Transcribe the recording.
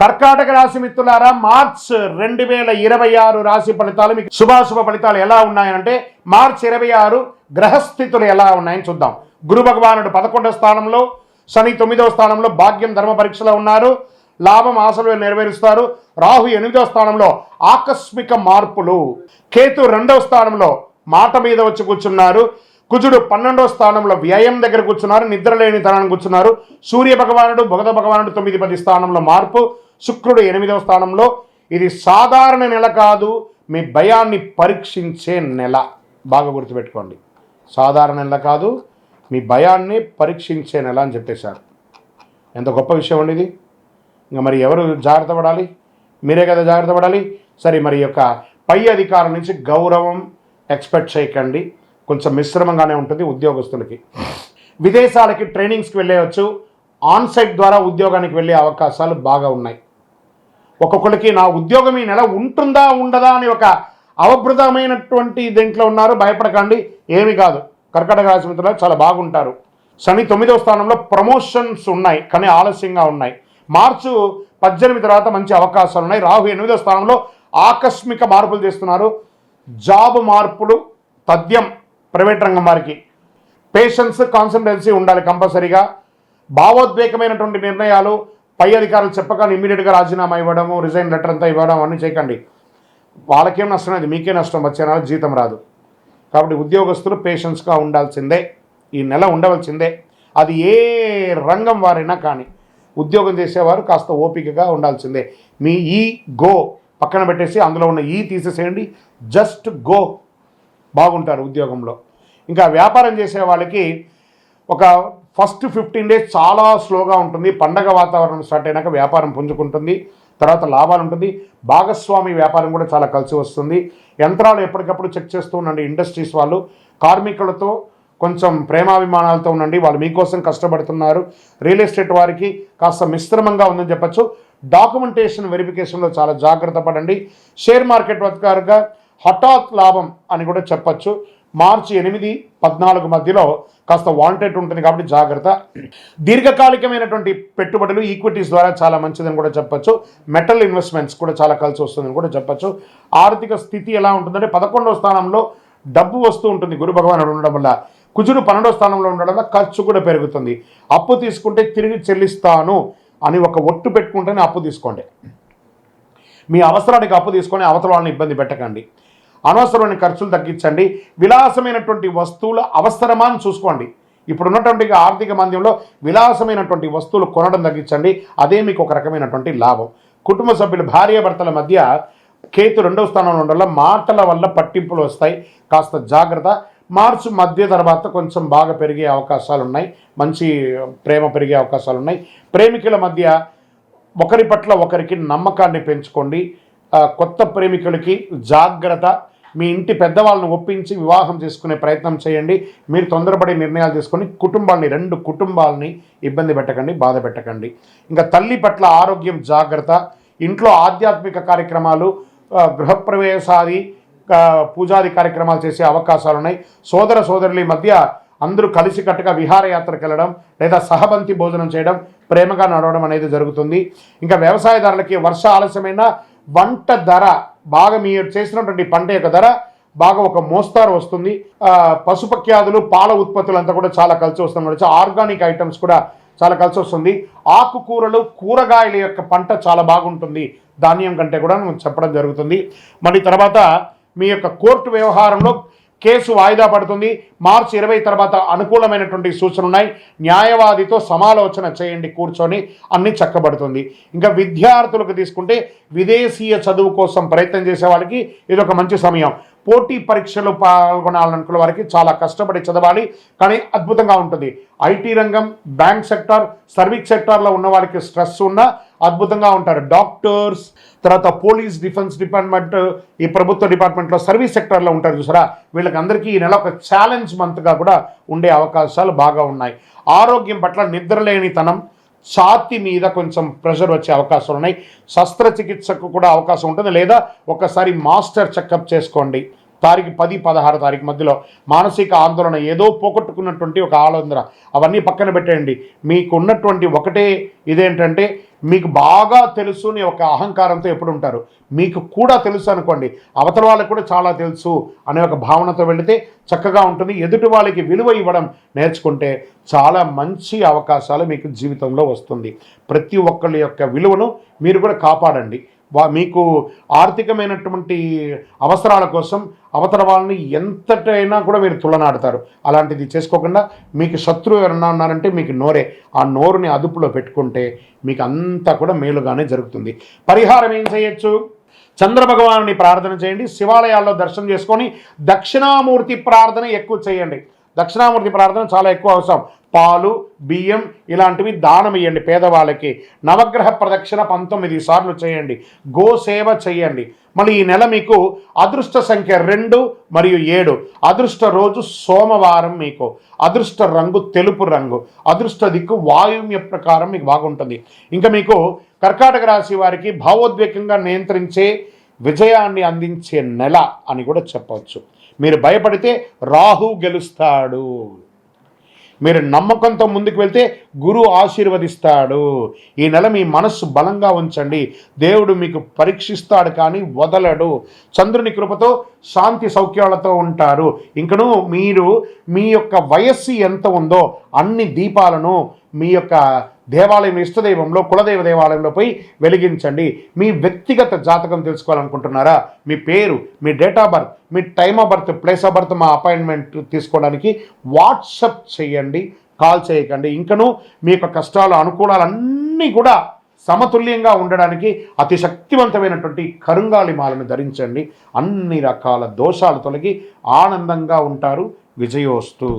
కర్కాటక రాశి మిత్రులారా, మార్చ్ 2026 రాశి ఫలితాలు మీకు శుభాశుభ ఫలితాలు ఎలా ఉన్నాయంటే, మార్చ్ 26 గ్రహస్థితులు ఎలా ఉన్నాయని చూద్దాం. గురు భగవానుడు 11వ స్థానంలో, శని 9వ స్థానంలో భాగ్యం ధర్మ పరీక్షలో ఉన్నారు. లాభం ఆశలు నెరవేరుస్తారు. రాహు 8వ స్థానంలో ఆకస్మిక మార్పులు. కేతు 2వ స్థానంలో మాట మీద వచ్చి కూర్చున్నారు. కుజుడు 12వ స్థానంలో వ్యయం దగ్గర కూర్చున్నారు. నిద్రలేని తనాన్ని కూర్చున్నారు. సూర్య భగవానుడు బుధ భగవానుడు 9-10 స్థానంలో మార్పు. శుక్రుడు 8వ స్థానంలో. ఇది సాధారణ నెల కాదు, మీ భయాన్ని పరీక్షించే నెల. బాగా గుర్తుపెట్టుకోండి, సాధారణ నెల కాదు, మీ భయాన్ని పరీక్షించే నెల అని చెప్పేశారు. ఎంత గొప్ప విషయం అండి ఇది. ఇంకా మరి ఎవరు జాగ్రత్త పడాలి? మీరే కదా జాగ్రత్త పడాలి. సరే, మరి యొక్క పై అధికారుల నుంచి గౌరవం ఎక్స్పెక్ట్ చేయకండి. కొంచెం మిశ్రమంగానే ఉంటుంది ఉద్యోగస్తులకి. విదేశాలకి ట్రైనింగ్స్కి వెళ్ళవచ్చు. ఆన్సైట్ ద్వారా ఉద్యోగానికి వెళ్ళే అవకాశాలు బాగా ఉన్నాయి. ఒక్కొక్కరికి నా ఉద్యోగం ఈ నెల ఉంటుందా ఉండదా అని ఒక అవబృతమైనటువంటి దీంట్లో ఉన్నారు. భయపడకండి, ఏమి కాదు. కర్కాటక రాశి మిత్రులు చాలా బాగుంటారు. శని 9వ స్థానంలో ప్రమోషన్స్ ఉన్నాయి, కానీ ఆలస్యంగా ఉన్నాయి. మార్చి 18 తర్వాత మంచి అవకాశాలు ఉన్నాయి. రాహు 8వ స్థానంలో ఆకస్మిక మార్పులు చేస్తున్నారు. జాబ్ మార్పులు తథ్యం. ప్రైవేట్ రంగం వారికి పేషెన్స్, కాన్సన్ట్రేన్సీ ఉండాలి కంపల్సరీగా. భావోద్వేగమైనటువంటి నిర్ణయాలు పై అధికారులు చెప్పగానే ఇమ్మీడియట్గా రాజీనామా ఇవ్వడము, రిజైన్ లెటర్ అంతా ఇవ్వడం అన్నీ చేయకండి. వాళ్ళకేం నష్టం లేదు, మీకే నష్టం. వచ్చే నెల జీతం రాదు. కాబట్టి ఉద్యోగస్తులు పేషెన్స్గా ఉండాల్సిందే, ఈ నెల ఉండవలసిందే. అది ఏ రంగం వారైనా కానీ ఉద్యోగం చేసేవారు కాస్త ఓపికగా ఉండాల్సిందే. మీ ఈ గో పక్కన పెట్టేసి అందులో ఉన్న ఈ తీసేసేయండి, జస్ట్ గో. బాగుంటారు ఉద్యోగంలో. ఇంకా వ్యాపారం చేసే వాళ్ళకి ఒక ఫస్ట్ 15 డేస్ చాలా స్లోగా ఉంటుంది. పండగ వాతావరణం స్టార్ట్ అయినాక వ్యాపారం పుంజుకుంటుంది. తర్వాత లాభాలు ఉంటుంది. భాగస్వామి వ్యాపారం కూడా చాలా కలిసి వస్తుంది. యంత్రాలు ఎప్పటికప్పుడు చెక్ చేస్తూ ఉండండి. ఇండస్ట్రీస్ వాళ్ళు కార్మికులతో కొంచెం ప్రేమాభిమానాలతో ఉండండి, వాళ్ళు మీకోసం కష్టపడుతున్నారు. రియల్ ఎస్టేట్ వారికి కాస్త మిశ్రమంగా ఉందని చెప్పచ్చు. డాక్యుమెంటేషన్ వెరిఫికేషన్లో చాలా జాగ్రత్త పడండి. షేర్ మార్కెట్ వర్గారుగా హఠాత్ లాభం అని కూడా చెప్పచ్చు. మార్చి 8-14 మధ్యలో కాస్త వాంటెడ్ ఉంటుంది కాబట్టి జాగ్రత్త. దీర్ఘకాలికమైనటువంటి పెట్టుబడులు ఈక్విటీస్ ద్వారా చాలా మంచిదని కూడా చెప్పచ్చు. మెటల్ ఇన్వెస్ట్మెంట్స్ కూడా చాలా కలిసి వస్తుందని కూడా చెప్పచ్చు. ఆర్థిక స్థితి ఎలా ఉంటుందంటే 11వ స్థానంలో డబ్బు వస్తూ ఉంటుంది గురు భగవానుడు ఉండడం వల్ల. కుజుడు 12వ స్థానంలో ఉండడం వల్ల ఖర్చు కూడా పెరుగుతుంది. అప్పు తీసుకుంటే తిరిగి చెల్లిస్తాను అని ఒక ఒట్టు పెట్టుకుంటేనే అప్పు తీసుకోండి. మీ అవసరానికి అప్పు తీసుకొని అవతల వాళ్ళని ఇబ్బంది పెట్టకండి. అనవసరమైన ఖర్చులు తగ్గించండి. విలాసమైనటువంటి వస్తువుల అవసరమా అని చూసుకోండి. ఇప్పుడున్నటువంటి ఆర్థిక మాంద్యంలో విలాసమైనటువంటి వస్తువులు కొనడం తగ్గించండి. అదే మీకు ఒక రకమైనటువంటి లాభం. కుటుంబ సభ్యులు భార్యాభర్తల మధ్య కేతు 2వ స్థానంలో ఉండడం మాటల వల్ల పట్టింపులు వస్తాయి, కాస్త జాగ్రత్త. మార్చి మధ్య తర్వాత కొంచెం బాగా పెరిగే అవకాశాలు ఉన్నాయి. మంచి ప్రేమ పెరిగే అవకాశాలు ఉన్నాయి. ప్రేమికుల మధ్య ఒకరి పట్ల ఒకరికి నమ్మకాన్ని పెంచుకోండి. కొత్త ప్రేమికులకి జాగ్రత్త. మీ ఇంటి పెద్దవాళ్ళను ఒప్పించి వివాహం చేసుకునే ప్రయత్నం చేయండి. మీరు తొందరపడి నిర్ణయాలు తీసుకొని రెండు కుటుంబాలని ఇబ్బంది పెట్టకండి, బాధ పెట్టకండి. ఇంకా తల్లి పట్ల ఆరోగ్యం జాగ్రత్త. ఇంట్లో ఆధ్యాత్మిక కార్యక్రమాలు, గృహప్రవేశాది పూజాది కార్యక్రమాలు చేసే అవకాశాలు ఉన్నాయి. సోదర సోదరుల మధ్య అందరూ కలిసికట్టుగా విహారయాత్రకు వెళ్ళడం లేదా సహబంతి భోజనం చేయడం, ప్రేమగా నడవడం అనేది జరుగుతుంది. ఇంకా వ్యవసాయదారులకి వర్ష ఆలస్యమైన వంట ధర బాగా, మీరు చేసినటువంటి పంట యొక్క ధర బాగా ఒక మోస్తారు వస్తుంది. పశుపక్ష్యాదులు, పాల ఉత్పత్తులు అంతా కూడా చాలా కలిసి వస్తుంది. ఆర్గానిక్ ఐటమ్స్ కూడా చాలా కలిసి వస్తుంది. ఆకుకూరలు, కూరగాయల యొక్క పంట చాలా బాగుంటుంది ధాన్యం కంటే కూడా చెప్పడం జరుగుతుంది. మరి తర్వాత మీ యొక్క కోర్టు వ్యవహారంలో కేసు వాయిదా పడుతుంది. మార్చి 20 తర్వాత అనుకూలమైనటువంటి సూచనలు ఉన్నాయి. న్యాయవాదితో సమాలోచన చేయండి, కూర్చొని అన్ని చక్కబడుతుంది. ఇంకా విద్యార్థులకు తీసుకుంటే విదేశీయ చదువు కోసం ప్రయత్నం చేసే వాళ్ళకి ఇది ఒక మంచి సమయం. పోటీ పరీక్షలు పాల్గొనాలనుకున్న వారికి చాలా కష్టపడి చదవాలి, కానీ అద్భుతంగా ఉంటుంది. ఐటీ రంగం, బ్యాంక్ సెక్టార్, సర్వీస్ సెక్టార్లో ఉన్న వారికి స్ట్రెస్ ఉన్నా అద్భుతంగా ఉంటారు. డాక్టర్స్, తర్వాత పోలీస్, డిఫెన్స్ డిపార్ట్మెంట్, ఈ ప్రభుత్వ డిపార్ట్మెంట్లో సర్వీస్ సెక్టార్లో ఉంటారు చూసారా, వీళ్ళకి అందరికీ ఈ నెల ఒక ఛాలెంజ్ మంత్గా కూడా ఉండే అవకాశాలు బాగా ఉన్నాయి. ఆరోగ్యం పట్ల నిద్రలేనితనం, ఛాతి మీద కొంచెం ప్రెషర్ వచ్చే అవకాశాలు ఉన్నాయి. శస్త్రచికిత్సకు కూడా అవకాశం ఉంటుంది, లేదా ఒకసారి మాస్టర్ చెకప్ చేసుకోండి. తారీఖు 10-16 తారీఖు మధ్యలో మానసిక ఆందోళన, ఏదో పోగొట్టుకున్నటువంటి ఒక ఆందోళన, అవన్నీ పక్కన పెట్టేయండి. మీకు ఉన్నటువంటి ఒకటే ఇదేంటంటే మీకు బాగా తెలుసు అని ఒక అహంకారంతో ఎప్పుడు ఉంటారు. మీకు కూడా తెలుసు అనుకోండి, అవతల వాళ్ళకి కూడా చాలా తెలుసు అనే ఒక భావనతో వెళితే చక్కగా ఉంటుంది. ఎదుటి వాళ్ళకి విలువ ఇవ్వడం నేర్చుకుంటే చాలా మంచి అవకాశాలు మీకు జీవితంలో వస్తుంది. ప్రతి ఒక్కళ్ళ యొక్క విలువను మీరు కూడా కాపాడండి. మీకు ఆర్థికమైనటువంటి అవసరాల కోసం అవతల వాళ్ళని ఎంతటైనా కూడా మీరు తులనాడతారు. అలాంటిది చేసుకోకుండా, మీకు శత్రువు ఎవరన్నా ఉన్నారంటే మీకు నోరే, ఆ నోరుని అదుపులో పెట్టుకుంటే మీకు అంతా కూడా మేలుగానే జరుగుతుంది. పరిహారం ఏం చేయొచ్చు? చంద్రభగవానుని ప్రార్థన చేయండి. శివాలయాల్లో దర్శనం చేసుకొని దక్షిణామూర్తి ప్రార్థన ఎక్కువ చేయండి. దక్షిణామూర్తి ప్రార్థన చాలా ఎక్కువ అవసరం. పాలు, బియ్యం ఇలాంటివి దానం ఇవ్వండి పేదవాళ్ళకి. నవగ్రహ ప్రదక్షిణ 19 సార్లు చేయండి. గోసేవ చేయండి. మళ్ళీ ఈ నెల మీకు అదృష్ట సంఖ్య 2 మరియు 7. అదృష్ట రోజు సోమవారం. మీకు అదృష్ట రంగు తెలుపు రంగు. అదృష్ట దిక్కు వాయువ్య ప్రకారం మీకు బాగుంటుంది. ఇంకా మీకు కర్కాటక రాశి వారికి భావోద్వేగంగా నియంత్రించే, విజయాన్ని అందించే నెల అని కూడా చెప్పవచ్చు. మీరు భయపడితే రాహు గెలుస్తాడు. మీరు నమ్మకంతో ముందుకు వెళ్తే గురువు ఆశీర్వదిస్తాడు. ఈ నెల మీ మనస్సు బలంగా ఉంచండి. దేవుడు మీకు పరీక్షిస్తాడు కానీ వదలడు. చంద్రుని కృపతో శాంతి సౌఖ్యాలతో ఉంటారు. ఇంకను మీరు మీ యొక్క వయస్సు ఎంత ఉందో అన్ని దీపాలను మీ యొక్క దేవాలయం, ఇష్టదైవంలో, కులదైవ దేవాలయంలో పోయి వెలిగించండి. మీ వ్యక్తిగత జాతకం తెలుసుకోవాలనుకుంటున్నారా? మీ పేరు, మీ డేట్ ఆఫ్ బర్త్, మీ time of birth, place of birth, మా అపాయింట్మెంట్ తీసుకోవడానికి వాట్సప్ చేయండి, కాల్ చేయకండి. ఇంకను మీ యొక్క కష్టాలు, అనుకూలాలన్నీ కూడా సమతుల్యంగా ఉండడానికి అతి శక్తివంతమైనటువంటి కరుంగాలి మాలను ధరించండి. అన్ని రకాల దోషాలు తొలగి ఆనందంగా ఉంటారు. విజయోస్తు.